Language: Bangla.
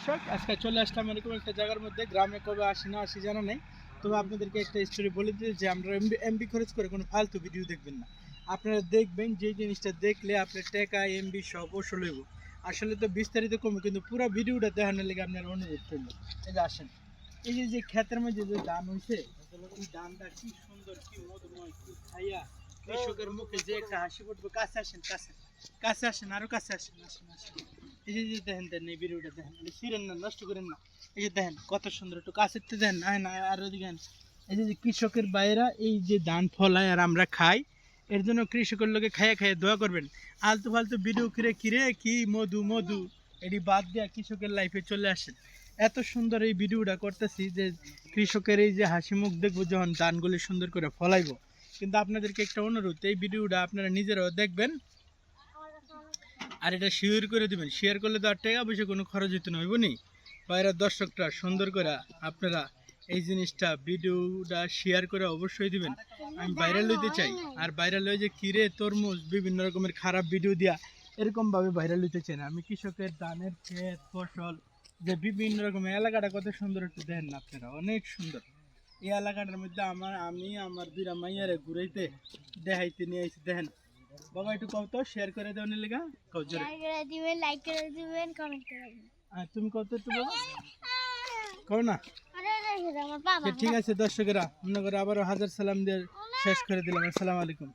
দর্শক, আজকে চলে আসলাম এরকম একটা জায়গার মধ্যে। গ্রামে কবে আসি না আসি জানা নেই, তবে আপনাদেরকে একটা স্টোরি বলে দিই যে আমরা এমবি খরচ করে কোনো ফালতু ভিডিও দেখবেন না। আপনারা দেখবেন যে জিনিসটা দেখলে আপনার টাকা এমবি সব ওসল হইব। আসলে তো বিস্তারিত কমে, কিন্তু পুরো ভিডিওটা দেখানোর লেগে আপনার অনুরোধ করলো। এই যে আসেন, এই যে যে ক্ষেতের মধ্যে যে ধান হয়েছে, এই ধানটা কি সুন্দর, কি মধুময়, কি খাইয়া কৃষকের মুখে যে একটা হাসি ফুটবে। কাছে আসেন, কাছে কাছে আসেন, আরো কাছে আসেন, আসেন আসেন। এই যে দেখেন দেন, এই ভিডিওটা দেখেন, ছিঁড়েন না, নষ্ট করেন না। এই যে দেখেন কত সুন্দর, একটু কাছের থেকে দেন। আর ওদিকে এই যে কৃষকের বাইরা এই যে ধান ফলায় আর আমরা খাই, এর জন্য কৃষকের লোকে খাইয়ে খাইয়ে দোয়া করবেন। আলতু ফালতু ভিডিও কিরে কিরে কি মধু মধু, এটি বাদ দেওয়া কৃষকের লাইফে চলে আসেন। এত সুন্দর এই ভিডিওটা করতেছি যে কৃষকের এই যে হাসি মুখ দেখবো যখন ধানগুলি সুন্দর করে ফলাইবো। কিন্তু আপনাদেরকে একটা অনুরোধ, এই ভিডিওটা আপনারা নিজেরাও দেখবেন আর এটা শেয়ার করে দিবেন। শেয়ার করলে তো আর টাকা পয়সা কোনো খরচ হইতে নইব নি। বাইরের দর্শকরা সুন্দর করে আপনারা এই জিনিসটা ভিডিওটা শেয়ার করে অবশ্যই দিবেন। আমি ভাইরাল হইতে চাই, আর ভাইরাল হয়ে যে কিরে তরমুজ বিভিন্ন রকমের খারাপ ভিডিও দিয়া এরকমভাবে ভাইরাল হইতে চাই না। আমি কৃষকের ধানের ক্ষেত ফসল যে বিভিন্ন রকমের, এলাকাটা কত সুন্দর একটু দেখেন না আপনারা, অনেক সুন্দর। এই এলাকাটার মধ্যে আমি আমার দুইটা মাইয়ারে ঘুরাইতে দেখাইতে নিয়ে আইছি। দেখেন বাবা, একটু কত শেয়ার করে দেওয়ার লেগা কও জোরে। শেয়ার করে দিবেন, লাইক করে দিবেন, কমেন্ট করে দিবেন। আর তুমি কত একটু বাবা কও না। আরে আমার বাবা। ঠিক আছে দর্শকেরা, মনে করে আবারও হাজার সালাম দিয়ে শেষ করে দিলাম। আসসালামু আলাইকুম।